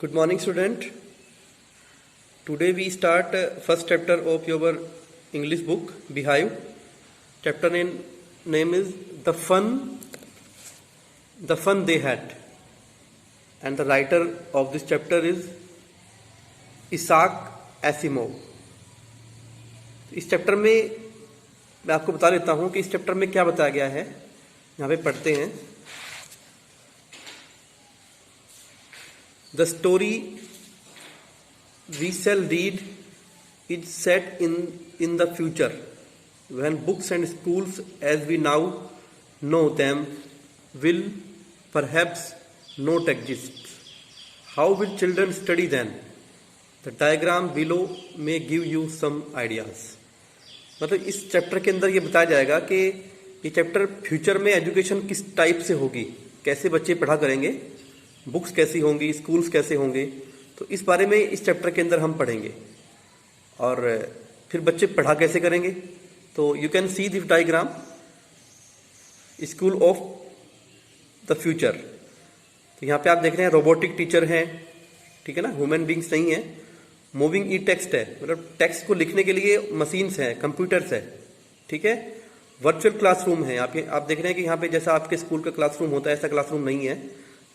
Good morning, student. Today we start first chapter of your English book, Beehive. Chapter name is the fun they had, and the writer of this chapter is Isaac Asimov. इस chapter में मैं आपको बता देता हूँ कि इस chapter में क्या बताया गया है. यहाँ पे पढ़ते हैं. The story we shall read is set in the future, when books and schools as we now know them will perhaps not exist. How will children study then? The diagram below may give you some ideas. मतलब इस chapter के अंदर ये बताया जाएगा कि ये chapter future में एजुकेशन किस टाइप से होगी, कैसे बच्चे पढ़ा करेंगे, बुक्स कैसी होंगी, स्कूल्स कैसे होंगे. तो इस बारे में इस चैप्टर के अंदर हम पढ़ेंगे. और फिर बच्चे पढ़ा कैसे करेंगे. तो you can see this diagram, school of the future. तो यहाँ पे आप देख रहे हैं रोबोटिक टीचर हैं, ठीक है ना, ह्यूमन बींग्स नहीं है. मूविंग ई टेक्स्ट है, मतलब टेक्स्ट को लिखने के लिए मशीन्स हैं, कंप्यूटर्स है, ठीक है. वर्चुअल क्लासरूम है. आप देख रहे हैं कि यहाँ पे जैसा आपके स्कूल का क्लासरूम होता है ऐसा क्लासरूम नहीं है,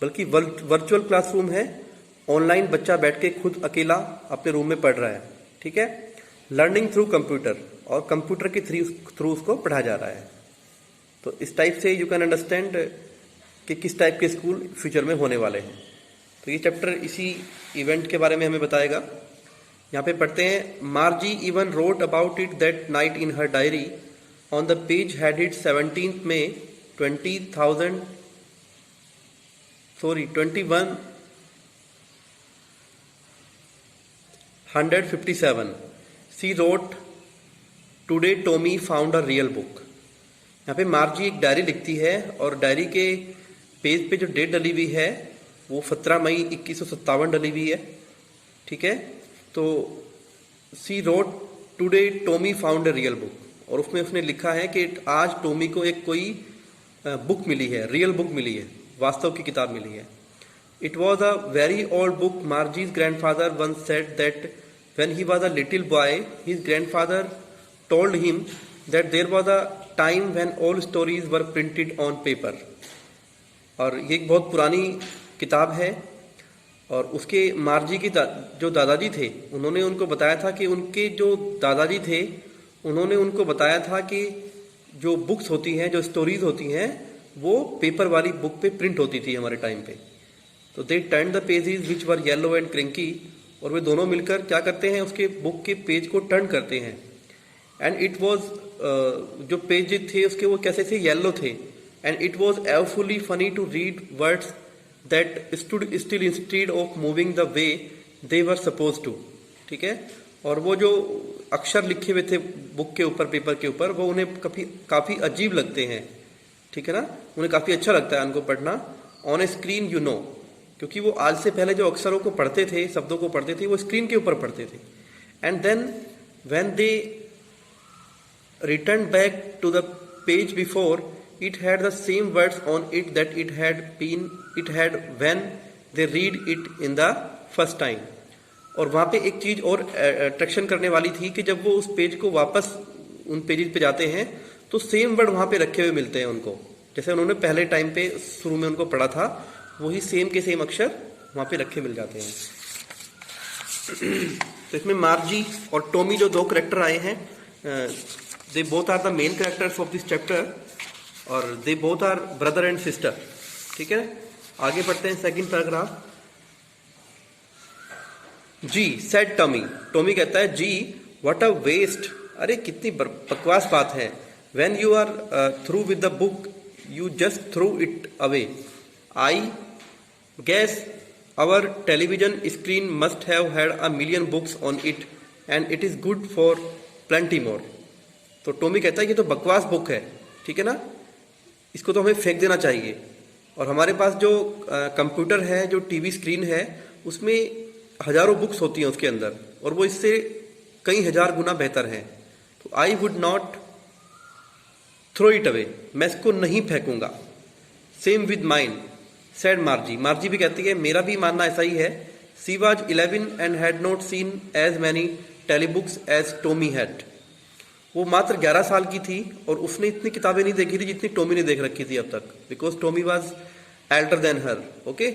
बल्कि वर्चुअल क्लासरूम है. ऑनलाइन बच्चा बैठ के खुद अकेला अपने रूम में पढ़ रहा है, ठीक है. लर्निंग थ्रू कंप्यूटर, और कंप्यूटर के थ्रू उसको पढ़ा जा रहा है. तो इस टाइप से यू कैन अंडरस्टैंड कि किस टाइप के स्कूल फ्यूचर में होने वाले हैं. तो ये चैप्टर इसी इवेंट के बारे में हमें बताएगा. यहाँ पे पढ़ते हैं. मार्जी even wrote about it that night in her diary. On the page headed 17 May 2157. She wrote, "Today Tommy found a real book." यहाँ पे मार्जी एक डायरी लिखती है और डायरी के पेज पे जो डेट डली हुई है वो 17 मई 2157 डली हुई है, ठीक है. तो she wrote today Tommy found a real book, और उसमें उसने लिखा है कि आज टॉमी को एक कोई बुक मिली है, रियल बुक मिली है, वास्तव की किताब मिली है. It was a very old book. Margie's grandfather once said that when he was a little boy his grandfather told him that there was a time when all stories were printed on paper. और ये एक बहुत पुरानी किताब है. और उसके मार्जी की जो दादाजी थे उन्होंने उनको बताया था कि उनके जो दादाजी थे उन्होंने उनको बताया था कि जो बुक्स होती हैं, जो स्टोरीज होती हैं, वो पेपर वाली बुक पे प्रिंट होती थी हमारे टाइम पे. तो they turn the pages which were yellow and crinkly, और वे दोनों मिलकर क्या करते हैं, उसके बुक के पेज को टर्न करते हैं. एंड इट वॉज जो पेज थे उसके वो कैसे थे, येलो थे. And it was awfully funny to read words that stood still instead of moving the way they were supposed to, ठीक है. और वो जो अक्षर लिखे हुए थे बुक के ऊपर, पेपर के ऊपर, वो उन्हें काफी अजीब लगते हैं, ठीक है ना, उन्हें काफी अच्छा लगता है उनको पढ़ना. On A screen you know, क्योंकि वो आज से पहले जो अक्षरों को पढ़ते थे, शब्दों को पढ़ते थे, वो स्क्रीन के ऊपर पढ़ते थे. And then when they return back to the page before, it had the same words on it that it had when they read it in the first time. और वहाँ पे एक चीज और अट्रैक्शन करने वाली थी कि जब वो उस पेज को वापस उन पेजेस पे जाते हैं तो सेम वर्ड वहाँ पे रखे हुए मिलते हैं उनको, जैसे उन्होंने पहले टाइम पे शुरू में उनको पढ़ा था, वही सेम के सेम अक्षर वहाँ पे रखे मिल जाते हैं. तो इसमें मार्जी और टॉमी जो दो करेक्टर आए हैं, they both are the main characters of this chapter, और they both are brother and sister, ठीक है. आगे पढ़ते हैं second paragraph. Gee said Tommy, Tommy कहता है, जी व्हाट अ वेस्ट, अरे कितनी बकवास बात है. When you are through with the book you just through it away. I guess our television screen must have had a million books on it and it is good for plenty more. तो Tommy कहता है ये तो बकवास book है, ठीक है ना, इसको तो हमें फेंक देना चाहिए. और हमारे पास जो कंप्यूटर है, जो टीवी स्क्रीन है, उसमें हजारों बुक्स होती हैं उसके अंदर, और वो इससे कई हजार गुना बेहतर है. तो I would not throw it away, मैं इसको नहीं फेंकूंगा. Same with mind, said Margie, Margie भी कहती है मेरा भी मानना ऐसा ही है. She was 11 and had not seen as many telebooks as Tommy had. वो मात्र 11 साल की थी और उसने इतनी किताबें नहीं देखी थी जितनी टोमी ने देख रखी थी अब तक, because Tommy was elder than her. Okay,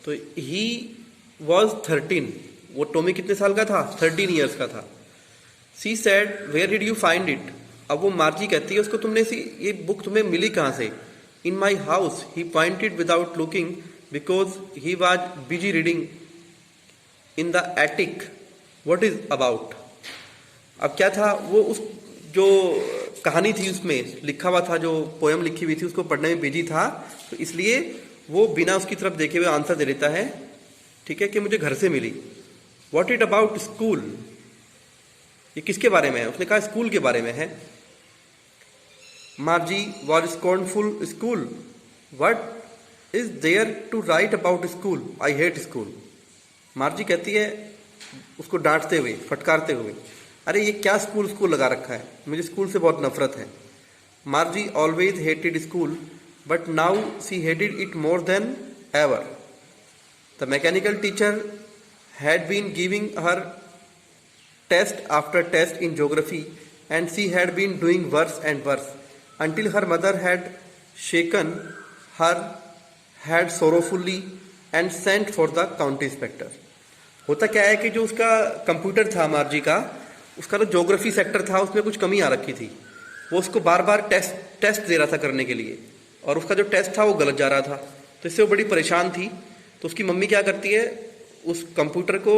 तो ही वॉज 13। वो टोमी कितने साल का था? 13 ईयर्स का था। She said where did you find it. अब वो मार्जी कहती है उसको, तुमने ये बुक तुम्हें मिली कहाँ से? In my house, he pointed without looking because he was busy reading in the attic. What is about. अब क्या था, वो उस जो कहानी थी उसमें लिखा हुआ था, जो पोयम लिखी हुई थी उसको पढ़ने में बिजी था, तो इसलिए वो बिना उसकी तरफ देखे हुए आंसर दे देता है, ठीक है, कि मुझे घर से मिली। What it about school. ये किसके बारे में है? उसने कहा स्कूल के बारे में है। Margie was scornful school. What is there to write about school, I hate school. Margie कहती है उसको डांटते हुए, फटकारते हुए, अरे ये क्या स्कूल स्कूल लगा रखा है, मुझे स्कूल से बहुत नफरत है। मार्जी always hated school but now see hated it more than ever. The mechanical teacher had been giving her test after test in geography and she had been doing worse and worse until her mother had shaken her head sorrowfully and sent for the county inspector। होता क्या है कि जो उसका computer था मार्जी का, उसका जो ज्योग्राफी सेक्टर था उसमें कुछ कमी आ रखी थी। वो उसको बार बार टेस्ट दे रहा था करने के लिए, और उसका जो टेस्ट था वो गलत जा रहा था, तो इससे वो बड़ी परेशान थी। तो उसकी मम्मी क्या करती है, उस कंप्यूटर को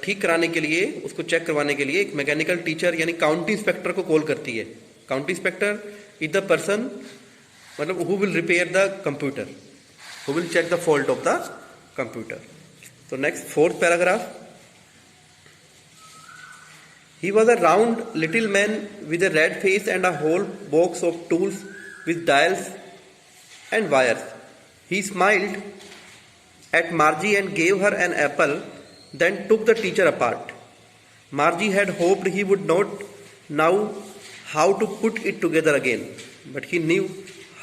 ठीक कराने के लिए, उसको चेक करवाने के लिए एक मैकेनिकल टीचर यानी काउंटी इंस्पेक्टर को कॉल करती है। County inspector is the person, मतलब who will repair the computer, who will check the fault of the computer. तो next 4th paragraph. He was a round little man with a red face and a whole box of tools with dials and wires. He smiled at Margie and gave her an apple, then took the teacher apart. Margie had hoped he would not know how to put it together again, but he knew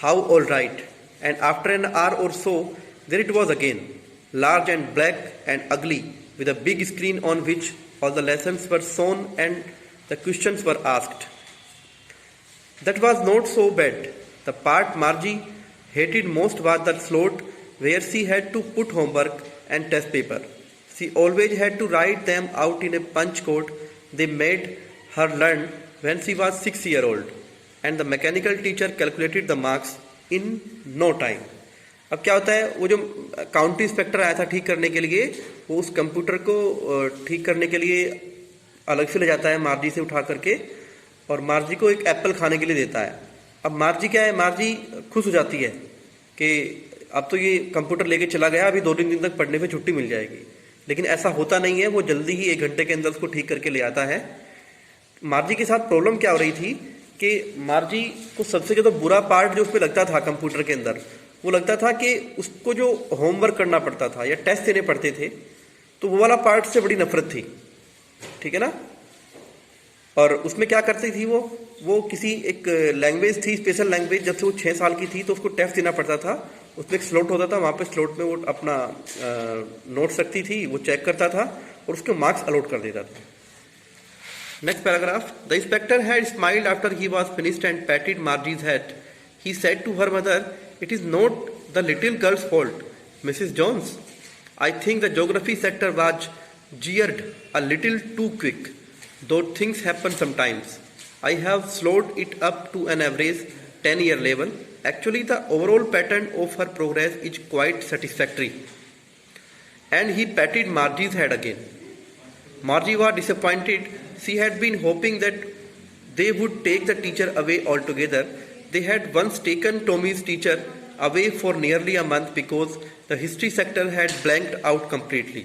how all right. And after an hour or so, there it was again, large and black and ugly, with a big screen on which all the lessons were shown and the questions were asked. That was not so bad. The part Margie hated most was the slot where she had to put homework and test paper. She always had to write them out in a punch code they made her learn when she was 6 years old, and the mechanical teacher calculated the marks in no time. अब क्या होता है, वो जो county inspector आया था ठीक करने के लिए, वो उस कंप्यूटर को ठीक करने के लिए अलग से ले जाता है मार्जी से उठा करके, और मार्जी को एक एप्पल खाने के लिए देता है। अब मार्जी क्या है, मार्जी खुश हो जाती है कि अब तो ये कंप्यूटर लेके चला गया, अभी 2-3 दिन तक पढ़ने पे छुट्टी मिल जाएगी। लेकिन ऐसा होता नहीं है, वो जल्दी ही 1 घंटे के अंदर उसको ठीक करके ले आता है। मार्जी के साथ प्रॉब्लम क्या हो रही थी कि मार्जी को सबसे ज़्यादा बुरा पार्ट जो उस पर लगता था कंप्यूटर के अंदर, वो लगता था कि उसको जो होमवर्क करना पड़ता था या टेस्ट देने पड़ते थे, तो वो वाला पार्ट से बड़ी नफरत थी, ठीक है ना। और उसमें क्या करती थी वो किसी एक लैंग्वेज थी, स्पेशल लैंग्वेज, जब से वो 6 साल की थी तो उसको टेस्ट देना पड़ता था। उसमें एक स्लॉट होता था, वहाँ पे स्लॉट में वो अपना नोट्स रखती थी, वो चेक करता था और उसके मार्क्स अलॉट कर देता था। Next paragraph. The inspector had smiled after he was finished and patted Margie's head. He said to her mother, it is not the little girl's fault, Mrs. Jones. I think the geography sector was jeered a little too quick, though things happen sometimes. I have slowed it up to an average 10-year level. Actually, the overall pattern of her progress is quite satisfactory. And he patted Margie's head again. Margie was disappointed. She had been hoping that they would take the teacher away altogether. They had once taken Tommy's teacher away for nearly a month because the history sector had blanked out completely.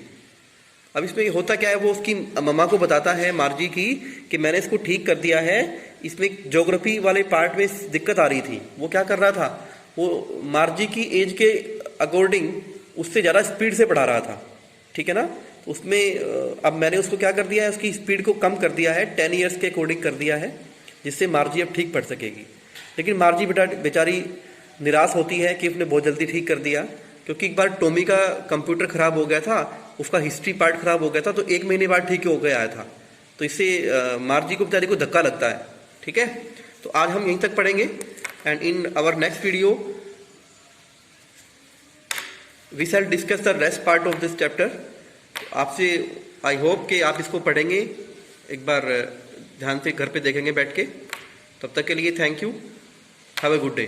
अब इसमें होता क्या है, वो उसकी मम्मा को बताता है मार्जी की कि मैंने इसको ठीक कर दिया है, इसमें ज्योग्राफी वाले पार्ट में दिक्कत आ रही थी। वो क्या कर रहा था, वो मार्जी की एज के अकॉर्डिंग उससे ज़्यादा स्पीड से पढ़ा रहा था, ठीक है ना। उसमें अब मैंने उसको क्या कर दिया है, उसकी स्पीड को कम कर दिया है, 10 ईयर्स के अकॉर्डिंग कर दिया है, जिससे मार्जी अब ठीक पढ़ सकेगी। लेकिन मार्जी बेचारी निराश होती है कि उसने बहुत जल्दी ठीक कर दिया, क्योंकि एक बार टॉमी का कंप्यूटर खराब हो गया था, उसका हिस्ट्री पार्ट खराब हो गया था, तो 1 महीने बाद ठीक हो गया आया था। तो इससे मार्जी को बेचारी को धक्का लगता है। ठीक है, तो आज हम यहीं तक पढ़ेंगे and in our next video we shall discuss the rest part of this chapter. आपसे आई होप कि आप इसको पढ़ेंगे, एक बार ध्यान से घर पे देखेंगे बैठ के। तब तक के लिए thank you, have a good day.